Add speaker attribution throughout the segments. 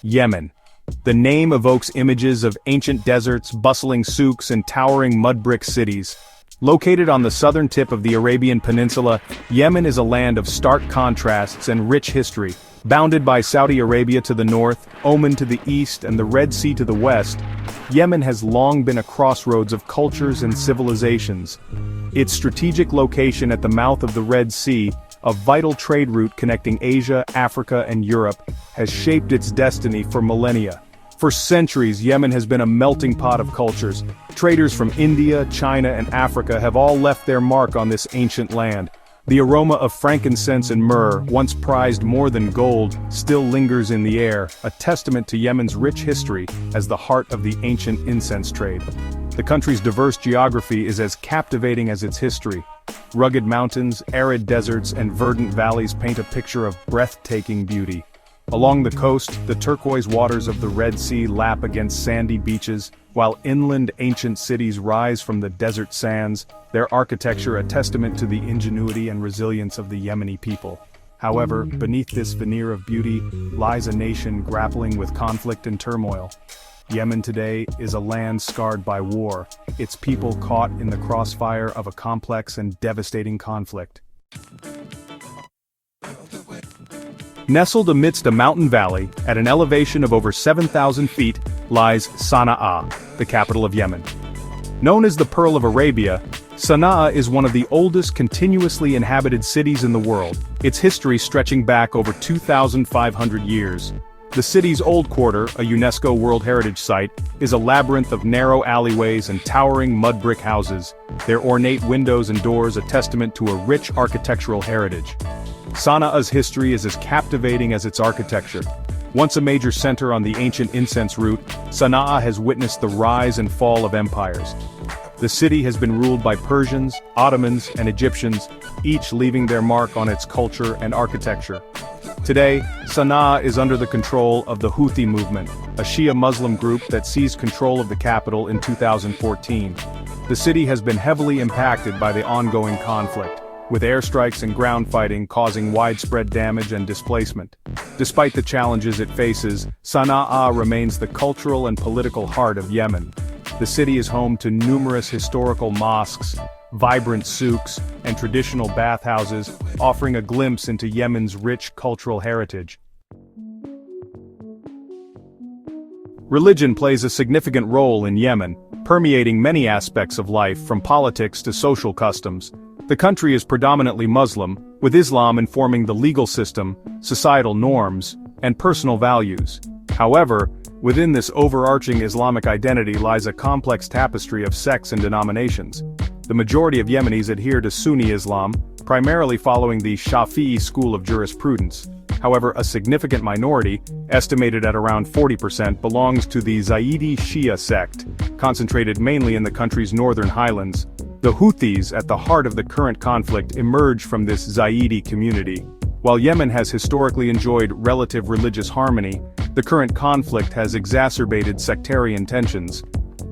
Speaker 1: Yemen. The name evokes images of ancient deserts, bustling souks, and towering mud brick cities. Located on the southern tip of the Arabian Peninsula, Yemen is a land of stark contrasts and rich history. Bounded by Saudi Arabia to the north, Oman to the east, and the Red Sea to the west, Yemen has long been a crossroads of cultures and civilizations. Its strategic location at the mouth of the Red Sea, a vital trade route connecting Asia, Africa, and Europe, has shaped its destiny for millennia. For centuries, Yemen has been a melting pot of cultures. Traders from India, China, and Africa have all left their mark on this ancient land. The aroma of frankincense and myrrh, once prized more than gold, still lingers in the air, a testament to Yemen's rich history as the heart of the ancient incense trade. The country's diverse geography is as captivating as its history. Rugged mountains, arid deserts, and verdant valleys paint a picture of breathtaking beauty. Along the coast, the turquoise waters of the Red Sea lap against sandy beaches, while inland ancient cities rise from the desert sands, their architecture a testament to the ingenuity and resilience of the Yemeni people. However, beneath this veneer of beauty lies a nation grappling with conflict and turmoil. Yemen today is a land scarred by war, its people caught in the crossfire of a complex and devastating conflict. Nestled amidst a mountain valley, at an elevation of over 7,000 feet, lies Sana'a, the capital of Yemen. Known as the Pearl of Arabia, Sana'a is one of the oldest continuously inhabited cities in the world, its history stretching back over 2,500 years. The city's Old Quarter, a UNESCO World Heritage Site, is a labyrinth of narrow alleyways and towering mud brick houses, their ornate windows and doors a testament to a rich architectural heritage. Sana'a's history is as captivating as its architecture. Once a major center on the ancient incense route, Sana'a has witnessed the rise and fall of empires. The city has been ruled by Persians, Ottomans, and Egyptians, each leaving their mark on its culture and architecture. Today, Sana'a is under the control of the Houthi movement, a Shia Muslim group that seized control of the capital in 2014. The city has been heavily impacted by the ongoing conflict, with airstrikes and ground fighting causing widespread damage and displacement. Despite the challenges it faces, Sana'a remains the cultural and political heart of Yemen. The city is home to numerous historical mosques, vibrant souks, and traditional bathhouses, offering a glimpse into Yemen's rich cultural heritage. Religion plays a significant role in Yemen, permeating many aspects of life from politics to social customs. The country is predominantly Muslim, with Islam informing the legal system, societal norms, and personal values. However, within this overarching Islamic identity lies a complex tapestry of sects and denominations. The majority of Yemenis adhere to Sunni Islam, primarily following the Shafi'i school of jurisprudence. However, a significant minority, estimated at around 40%, belongs to the Zaidi Shia sect, concentrated mainly in the country's northern highlands. The Houthis, at the heart of the current conflict, emerge from this Zaidi community. While Yemen has historically enjoyed relative religious harmony, the current conflict has exacerbated sectarian tensions.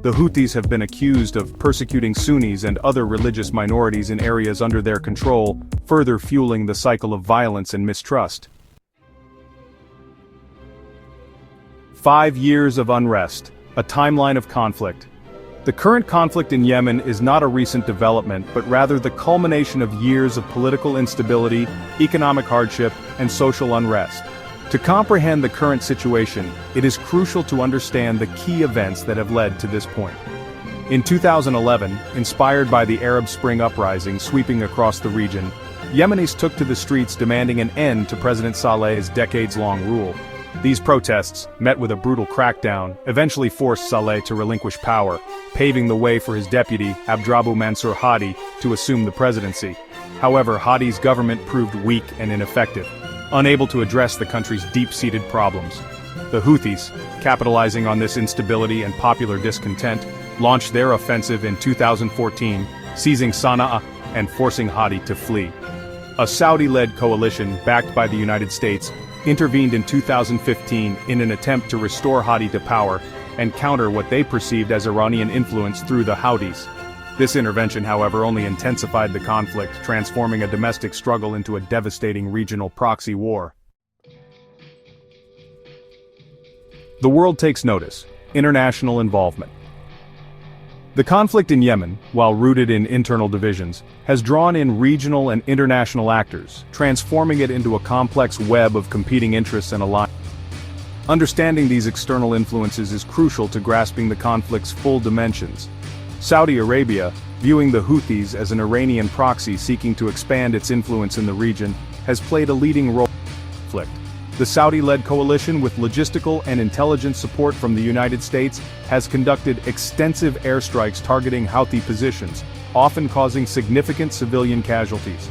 Speaker 1: The Houthis have been accused of persecuting Sunnis and other religious minorities in areas under their control, further fueling the cycle of violence and mistrust. 5 years of unrest, a timeline of conflict. The current conflict in Yemen is not a recent development, but rather the culmination of years of political instability, economic hardship, and social unrest. To comprehend the current situation, it is crucial to understand the key events that have led to this point. In 2011, inspired by the Arab Spring uprising sweeping across the region, Yemenis took to the streets demanding an end to President Saleh's decades-long rule. These protests, met with a brutal crackdown, eventually forced Saleh to relinquish power, paving the way for his deputy, Abdrabbu Mansur Hadi, to assume the presidency. However, Hadi's government proved weak and ineffective, unable to address the country's deep-seated problems. The Houthis, capitalizing on this instability and popular discontent, launched their offensive in 2014, seizing Sana'a and forcing Hadi to flee. A Saudi-led coalition, backed by the United States, intervened in 2015 in an attempt to restore Hadi to power and counter what they perceived as Iranian influence through the Houthis. This intervention, however, only intensified the conflict, transforming a domestic struggle into a devastating regional proxy war. The world takes notice. International involvement. The conflict in Yemen, while rooted in internal divisions, has drawn in regional and international actors, transforming it into a complex web of competing interests and alliances. Understanding these external influences is crucial to grasping the conflict's full dimensions. Saudi Arabia, viewing the Houthis as an Iranian proxy seeking to expand its influence in the region, has played a leading role in the conflict. The Saudi-led coalition, with logistical and intelligence support from the United States, has conducted extensive airstrikes targeting Houthi positions, often causing significant civilian casualties.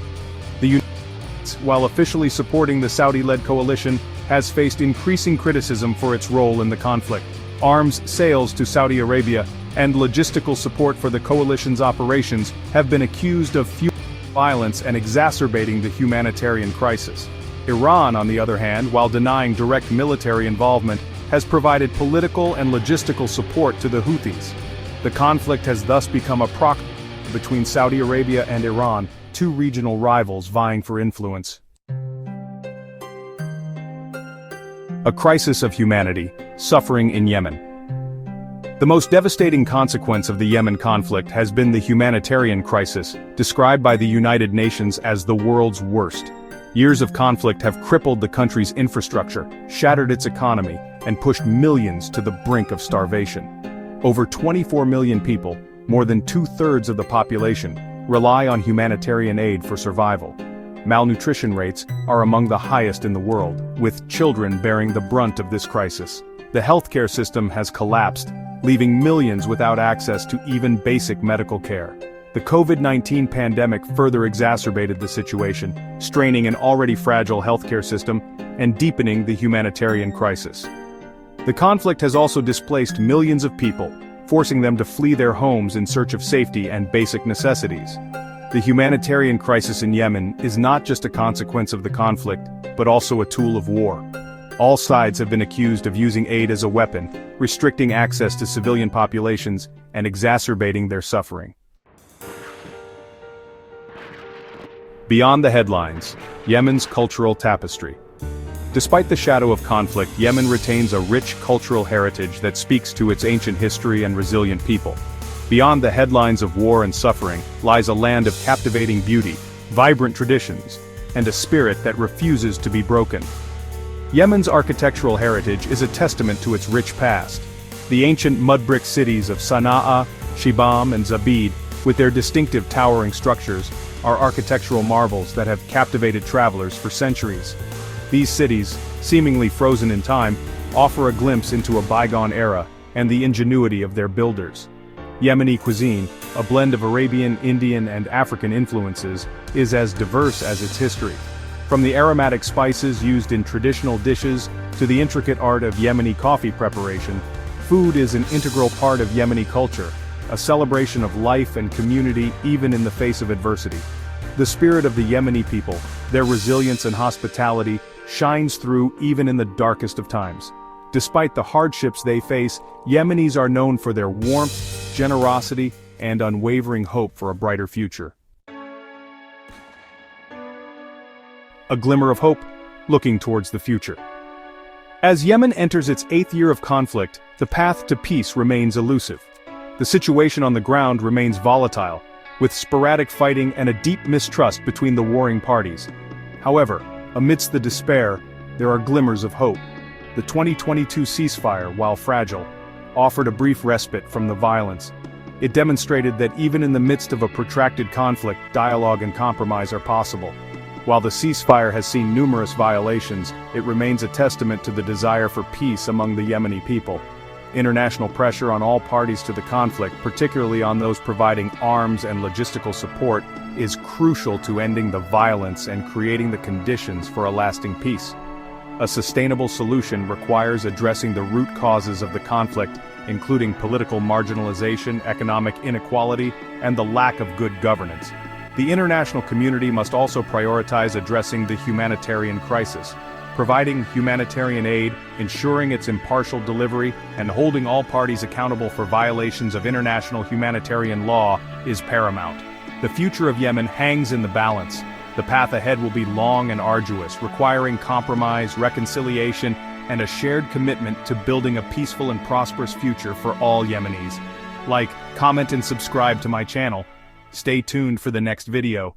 Speaker 1: The United States, while officially supporting the Saudi-led coalition, has faced increasing criticism for its role in the conflict. Arms sales to Saudi Arabia and logistical support for the coalition's operations have been accused of fueling violence and exacerbating the humanitarian crisis. Iran, on the other hand, while denying direct military involvement, has provided political and logistical support to the Houthis. The conflict has thus become a proxy between Saudi Arabia and Iran, two regional rivals vying for influence. A crisis of humanity, suffering in Yemen. The most devastating consequence of the Yemen conflict has been the humanitarian crisis, described by the United Nations as the world's worst. Years of conflict have crippled the country's infrastructure, shattered its economy, and pushed millions to the brink of starvation. Over 24 million people, more than two-thirds of the population, rely on humanitarian aid for survival. Malnutrition rates are among the highest in the world, with children bearing the brunt of this crisis. The healthcare system has collapsed, leaving millions without access to even basic medical care. The COVID-19 pandemic further exacerbated the situation, straining an already fragile healthcare system and deepening the humanitarian crisis. The conflict has also displaced millions of people, forcing them to flee their homes in search of safety and basic necessities. The humanitarian crisis in Yemen is not just a consequence of the conflict, but also a tool of war. All sides have been accused of using aid as a weapon, restricting access to civilian populations and exacerbating their suffering. Beyond the headlines, Yemen's cultural tapestry. Despite the shadow of conflict, Yemen retains a rich cultural heritage that speaks to its ancient history and resilient people. Beyond the headlines of war and suffering lies a land of captivating beauty, vibrant traditions, and a spirit that refuses to be broken. Yemen's architectural heritage is a testament to its rich past. The ancient mud-brick cities of Sana'a, Shibam, and Zabid, with their distinctive towering structures, are architectural marvels that have captivated travelers for centuries. These cities, seemingly frozen in time, offer a glimpse into a bygone era and the ingenuity of their builders. Yemeni cuisine, a blend of Arabian, Indian, and African influences, is as diverse as its history. From the aromatic spices used in traditional dishes to the intricate art of Yemeni coffee preparation, food is an integral part of Yemeni culture, a celebration of life and community even in the face of adversity. The spirit of the Yemeni people, their resilience and hospitality, shines through even in the darkest of times. Despite the hardships they face, Yemenis are known for their warmth, generosity, and unwavering hope for a brighter future. A glimmer of hope, looking towards the future. As Yemen enters its 8th year of conflict, the path to peace remains elusive. The situation on the ground remains volatile, with sporadic fighting and a deep mistrust between the warring parties. However, amidst the despair, there are glimmers of hope. The 2022 ceasefire, while fragile, offered a brief respite from the violence. It demonstrated that even in the midst of a protracted conflict, dialogue and compromise are possible. While the ceasefire has seen numerous violations, it remains a testament to the desire for peace among the Yemeni people. International pressure on all parties to the conflict, particularly on those providing arms and logistical support, is crucial to ending the violence and creating the conditions for a lasting peace. A sustainable solution requires addressing the root causes of the conflict, including political marginalization, economic inequality, and the lack of good governance. The international community must also prioritize addressing the humanitarian crisis. Providing humanitarian aid, ensuring its impartial delivery, and holding all parties accountable for violations of international humanitarian law is paramount. The future of Yemen hangs in the balance. The path ahead will be long and arduous, requiring compromise, reconciliation, and a shared commitment to building a peaceful and prosperous future for all Yemenis. Like, comment and subscribe to my channel. Stay tuned for the next video.